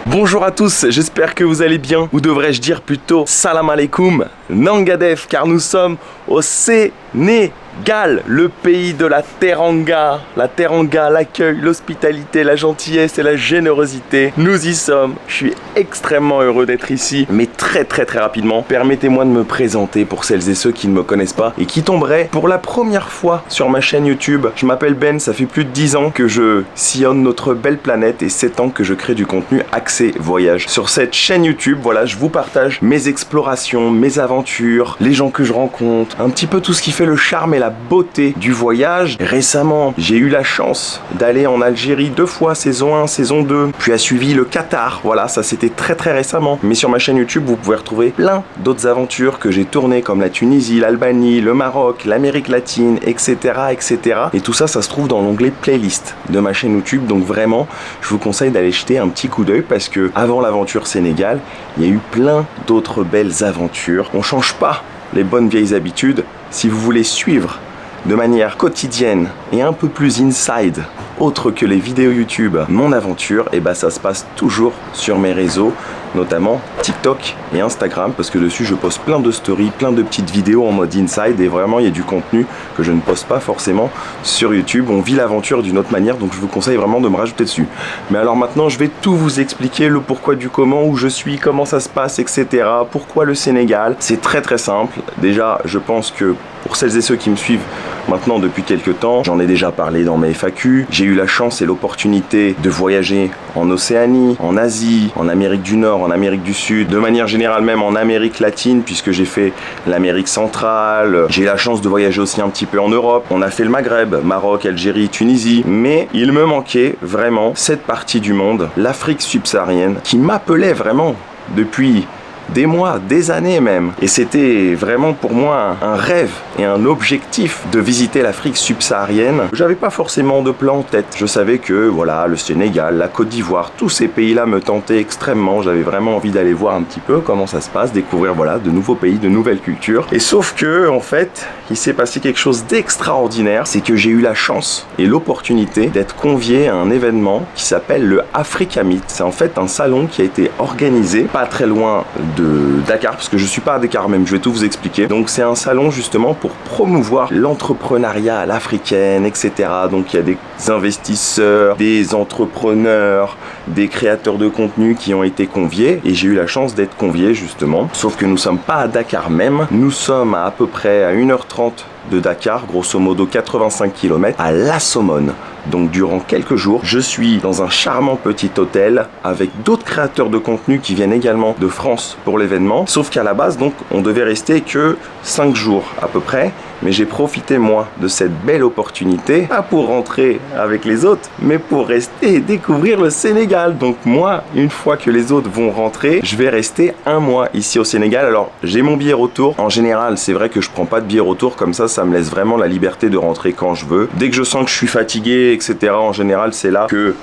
Bonjour à tous, j'espère que vous allez bien, ou devrais-je dire plutôt salam alaikum, Nangadef, car nous sommes au Sénégal, le pays de la teranga. La teranga, l'accueil, l'hospitalité, la gentillesse et la générosité. Nous y sommes, je suis extrêmement heureux d'être ici, mais très rapidement, permettez-moi de me présenter pour celles et ceux qui ne me connaissent pas et qui tomberaient pour la première fois sur ma chaîne YouTube. Je m'appelle Ben, ça fait plus de 10 ans que je sillonne notre belle planète et 7 ans que je crée du contenu axé voyage. Sur cette chaîne YouTube, voilà, je vous partage mes explorations, mes aventures, les gens que je rencontre, un petit peu tout ce qui fait le charme et la beauté du voyage. Récemment, j'ai eu la chance d'aller en Algérie 2 fois, saison 1, saison 2, puis a suivi le Qatar. Voilà, ça c'était très récemment. Mais sur ma chaîne YouTube, vous pouvez retrouver plein d'autres aventures que j'ai tournées comme la Tunisie, l'Albanie, le Maroc, l'Amérique latine, etc. Et tout ça, ça se trouve dans l'onglet playlist de ma chaîne YouTube. Donc vraiment, je vous conseille d'aller jeter un petit coup d'œil parce que avant l'aventure Sénégal, il y a eu plein d'autres belles aventures. On change pas les bonnes vieilles habitudes. Si vous voulez suivre de manière quotidienne et un peu plus inside, autre que les vidéos YouTube, mon aventure, et bah ça se passe toujours sur mes réseaux, notamment TikTok et Instagram, parce que dessus je poste plein de stories, plein de petites vidéos en mode inside, et vraiment il y a du contenu que je ne poste pas forcément sur YouTube. On vit l'aventure d'une autre manière, donc je vous conseille vraiment de me rajouter dessus. Mais alors maintenant je vais tout vous expliquer, le pourquoi du comment, où je suis, comment ça se passe, etc. Pourquoi le Sénégal? C'est très simple. Déjà, je pense que pour celles et ceux qui me suivent maintenant depuis quelques temps, j'en ai déjà parlé dans mes FAQ. J'ai eu la chance et l'opportunité de voyager en Océanie, en Asie, en Amérique du Nord, en Amérique du Sud, de manière générale même en Amérique latine, puisque j'ai fait l'Amérique centrale. J'ai eu la chance de voyager aussi un petit peu en Europe. On a fait le Maghreb, Maroc, Algérie, Tunisie. Mais il me manquait vraiment cette partie du monde, l'Afrique subsaharienne, qui m'appelait vraiment depuis des mois, des années même. Et c'était vraiment pour moi un rêve et un objectif de visiter l'Afrique subsaharienne. J'avais pas forcément de plan en tête. Je savais que voilà, le Sénégal, la Côte d'Ivoire, tous ces pays-là me tentaient extrêmement. J'avais vraiment envie d'aller voir un petit peu comment ça se passe, découvrir voilà, de nouveaux pays, de nouvelles cultures. Et sauf que, en fait, il s'est passé quelque chose d'extraordinaire. C'est que j'ai eu la chance et l'opportunité d'être convié à un événement qui s'appelle le Africa Meet. C'est en fait un salon qui a été organisé pas très loin de Dakar, parce que je suis pas à Dakar même, je vais tout vous expliquer. Donc c'est un salon justement pour promouvoir l'entrepreneuriat à l'africaine, etc. Donc il y a des investisseurs, des entrepreneurs, des créateurs de contenu qui ont été conviés, et j'ai eu la chance d'être convié justement. Sauf que nous sommes pas à Dakar même, nous sommes à peu près à 1h30 de Dakar, grosso modo 85 km, à La Somone. Donc durant quelques jours, je suis dans un charmant petit hôtel avec d'autres créateurs de contenu qui viennent également de France pour l'événement. Sauf qu'à la base, donc, on devait rester que 5 jours à peu près. Mais j'ai profité, moi, de cette belle opportunité, pas pour rentrer avec les autres, mais pour rester et découvrir le Sénégal. Donc moi, une fois que les autres vont rentrer, je vais rester 1 mois ici au Sénégal. Alors, j'ai mon billet retour. En général, c'est vrai que je prends pas de billet retour, comme ça me laisse vraiment la liberté de rentrer quand je veux. Dès que je sens que je suis fatigué, etc., en général, c'est là que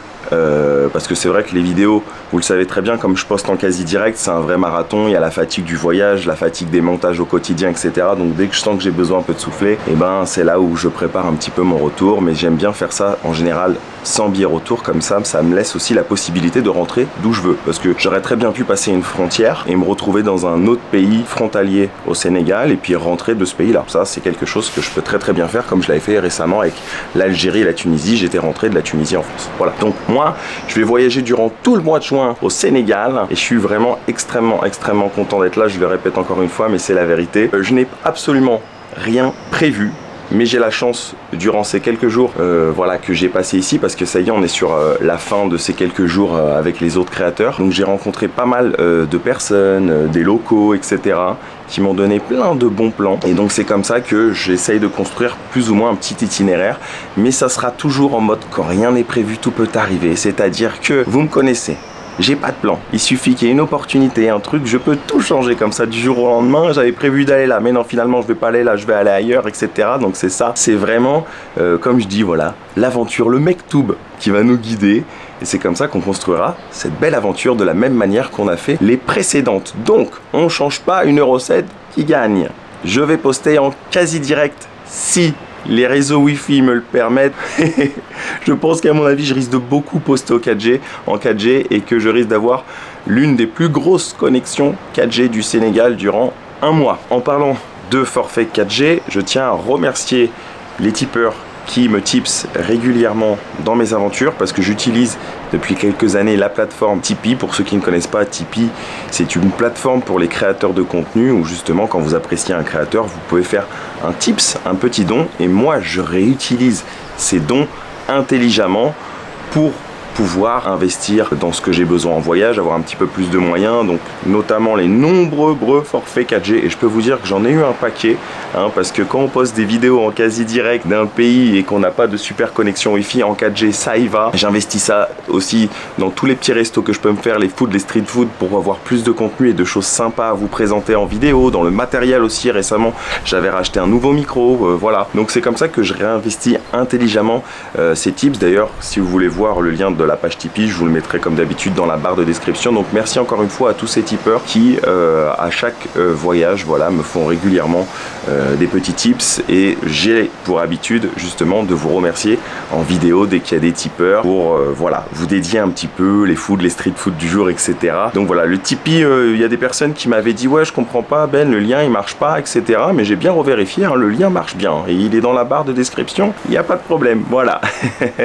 parce que c'est vrai que les vidéos, vous le savez très bien, comme je poste en quasi direct, c'est un vrai marathon. Il y a la fatigue du voyage, la fatigue des montages au quotidien, etc. Donc dès que je sens que j'ai besoin un peu de souffler, et ben c'est là où je prépare un petit peu mon retour. Mais j'aime bien faire ça en général sans billet retour, comme ça me laisse aussi la possibilité de rentrer d'où je veux. Parce que j'aurais très bien pu passer une frontière et me retrouver dans un autre pays frontalier au Sénégal et puis rentrer de ce pays-là. Ça, c'est quelque chose que je peux très bien faire, comme je l'avais fait récemment avec l'Algérie et la Tunisie. J'étais rentré de la Tunisie en France. Voilà. Donc moi, je vais voyager durant tout le mois de juin au Sénégal et je suis vraiment extrêmement content d'être là. Je le répète encore une fois, mais c'est la vérité. Je n'ai absolument rien prévu. Mais j'ai la chance, durant ces quelques jours voilà, que j'ai passé ici, parce que ça y est, on est sur la fin de ces quelques jours avec les autres créateurs. Donc j'ai rencontré pas mal de personnes, des locaux, etc., qui m'ont donné plein de bons plans. Et donc c'est comme ça que j'essaye de construire plus ou moins un petit itinéraire. Mais ça sera toujours en mode quand rien n'est prévu, tout peut arriver. C'est-à-dire que vous me connaissez. J'ai pas de plan, il suffit qu'il y ait une opportunité, un truc, je peux tout changer comme ça du jour au lendemain. J'avais prévu d'aller là, mais non, finalement je vais pas aller là, je vais aller ailleurs, etc. Donc c'est ça, c'est vraiment, comme je dis, voilà, l'aventure, le mektoub qui va nous guider. Et c'est comme ça qu'on construira cette belle aventure de la même manière qu'on a fait les précédentes. Donc, on ne change pas une recette qui gagne. Je vais poster en quasi direct si les réseaux Wi-Fi me le permettent, je pense qu'à mon avis, je risque de beaucoup poster en 4G et que je risque d'avoir l'une des plus grosses connexions 4G du Sénégal durant un mois. En parlant de forfait 4G, je tiens à remercier les tipeurs qui me tips régulièrement dans mes aventures parce que j'utilise depuis quelques années la plateforme Tipeee. Pour ceux qui ne connaissent pas, Tipeee, c'est une plateforme pour les créateurs de contenu où justement quand vous appréciez un créateur, vous pouvez faire un tips, un petit don, et moi je réutilise ces dons intelligemment pour pouvoir investir dans ce que j'ai besoin en voyage, avoir un petit peu plus de moyens, donc notamment les nombreux forfaits 4G, et je peux vous dire que j'en ai eu un paquet, parce que quand on poste des vidéos en quasi direct d'un pays et qu'on n'a pas de super connexion Wi-Fi en 4G, ça y va. J'investis ça aussi dans tous les petits restos que je peux me faire, les food, les street food, pour avoir plus de contenu et de choses sympas à vous présenter en vidéo, dans le matériel aussi. Récemment, j'avais racheté un nouveau micro, voilà. Donc c'est comme ça que je réinvestis intelligemment ces tips. D'ailleurs, si vous voulez voir le lien de la page Tipeee, je vous le mettrai comme d'habitude dans la barre de description. Donc merci encore une fois à tous ces tipeurs qui à chaque voyage, voilà, me font régulièrement des petits tips, et j'ai pour habitude justement de vous remercier en vidéo dès qu'il y a des tipeurs pour voilà, vous dédier un petit peu les food, les street food du jour, etc. Donc voilà, le Tipeee, il y a des personnes qui m'avaient dit ouais, je comprends pas Ben, le lien il marche pas, etc. Mais j'ai bien revérifié, le lien marche bien et il est dans la barre de description, il n'y a pas de problème, voilà.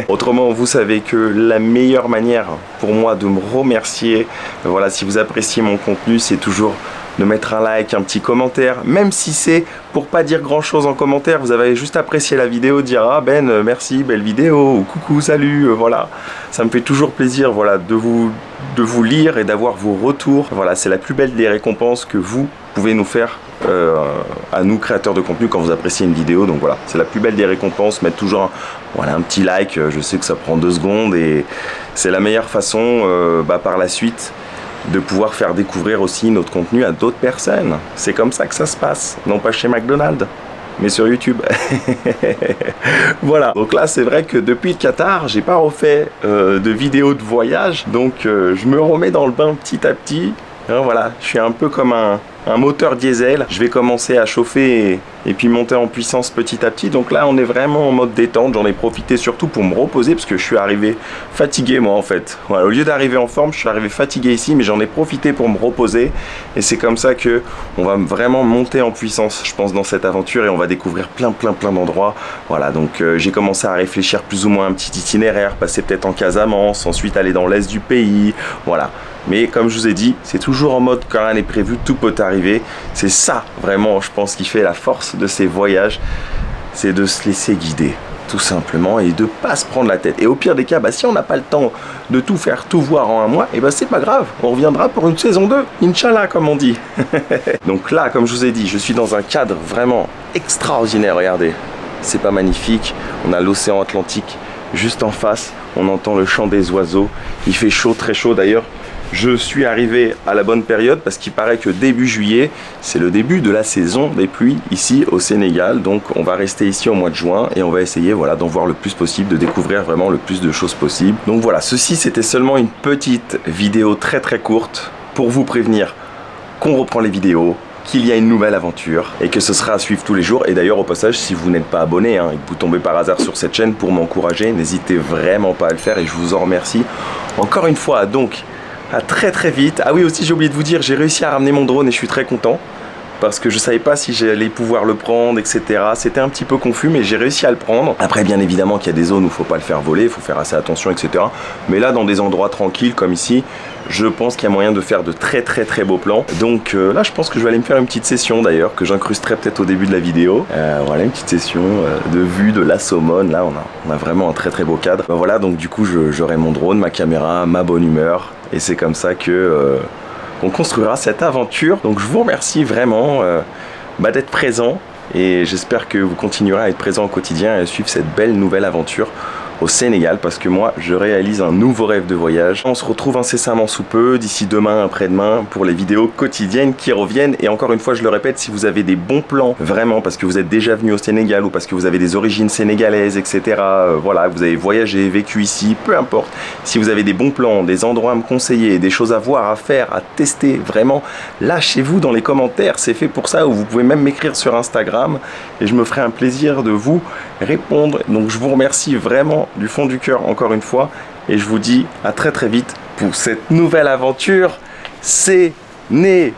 Autrement, vous savez que la meilleure manière pour moi de me remercier, voilà, si vous appréciez mon contenu, c'est toujours de mettre un like, un petit commentaire, même si c'est pour pas dire grand chose en commentaire, vous avez juste apprécié la vidéo, dire ah Ben merci, belle vidéo, ou coucou, salut, voilà, ça me fait toujours plaisir, voilà, de vous lire et d'avoir vos retours. Voilà, c'est la plus belle des récompenses que vous pouvez nous faire à nous créateurs de contenu quand vous appréciez une vidéo. Donc voilà, c'est la plus belle des récompenses, mettre toujours voilà, un petit like, je sais que ça prend 2 secondes et c'est la meilleure façon par la suite de pouvoir faire découvrir aussi notre contenu à d'autres personnes. C'est comme ça que ça se passe, non pas chez McDonald's, mais sur YouTube. Voilà, donc là c'est vrai que depuis le Qatar, j'ai pas refait de vidéos de voyage, donc je me remets dans le bain petit à petit. Voilà, je suis un peu comme un moteur diesel, je vais commencer à chauffer et puis monter en puissance petit à petit. Donc là on est vraiment en mode détente, j'en ai profité surtout pour me reposer parce que je suis arrivé fatigué moi en fait. Voilà, au lieu d'arriver en forme, je suis arrivé fatigué ici, mais j'en ai profité pour me reposer, et c'est comme ça que on va vraiment monter en puissance, je pense, dans cette aventure, et on va découvrir plein d'endroits. Voilà, donc j'ai commencé à réfléchir plus ou moins à un petit itinéraire, passer peut-être en Casamance, ensuite aller dans l'est du pays, voilà. Mais comme je vous ai dit, c'est toujours en mode quand rien n'est prévu, tout peut arriver. C'est ça vraiment, je pense, qui fait la force de ces voyages, c'est de se laisser guider, tout simplement, et de pas se prendre la tête. Et au pire des cas, si on n'a pas le temps de tout faire, tout voir en un mois, et c'est pas grave, on reviendra pour une saison 2, Inch'Allah comme on dit. Donc là, comme je vous ai dit, je suis dans un cadre vraiment extraordinaire, regardez, c'est pas magnifique, on a l'océan Atlantique juste en face, on entend le chant des oiseaux, il fait chaud, très chaud d'ailleurs. Je suis arrivé à la bonne période parce qu'il paraît que début juillet, c'est le début de la saison des pluies ici au Sénégal. Donc on va rester ici au mois de juin et on va essayer, voilà, d'en voir le plus possible, de découvrir vraiment le plus de choses possible. Donc voilà, ceci c'était seulement une petite vidéo très courte pour vous prévenir qu'on reprend les vidéos, qu'il y a une nouvelle aventure et que ce sera à suivre tous les jours. Et d'ailleurs au passage, si vous n'êtes pas abonné et que vous tombez par hasard sur cette chaîne, pour m'encourager, n'hésitez vraiment pas à le faire et je vous en remercie encore une fois. Donc à très vite. Ah oui, aussi j'ai oublié de vous dire, j'ai réussi à ramener mon drone et je suis très content parce que je savais pas si j'allais pouvoir le prendre, etc. C'était un petit peu confus, mais j'ai réussi à le prendre. Après, bien évidemment qu'il y a des zones où il faut pas le faire voler, il faut faire assez attention, etc. Mais là, dans des endroits tranquilles comme ici, je pense qu'il y a moyen de faire de très beaux plans. Donc là, je pense que je vais aller me faire une petite session d'ailleurs, que j'incrusterai peut-être au début de la vidéo. Voilà, une petite session de vue de la Somone. Là, on a vraiment un très beau cadre. Voilà, donc du coup, j'aurai mon drone, ma caméra, ma bonne humeur. Et c'est comme ça que qu'on construira cette aventure. Donc je vous remercie vraiment d'être présent, et j'espère que vous continuerez à être présent au quotidien et à suivre cette belle nouvelle aventure au Sénégal, parce que moi je réalise un nouveau rêve de voyage. On se retrouve incessamment sous peu, d'ici demain, après-demain, pour les vidéos quotidiennes qui reviennent. Et encore une fois, je le répète, si vous avez des bons plans, vraiment parce que vous êtes déjà venu au Sénégal ou parce que vous avez des origines sénégalaises, etc. Voilà, vous avez voyagé, vécu ici, peu importe. Si vous avez des bons plans, des endroits à me conseiller, des choses à voir, à faire, à tester, vraiment, lâchez-vous dans les commentaires, c'est fait pour ça. Ou vous pouvez même m'écrire sur Instagram et je me ferai un plaisir de vous répondre. Donc je vous remercie vraiment du fond du cœur encore une fois et je vous dis à très très vite pour cette nouvelle aventure Sénégal.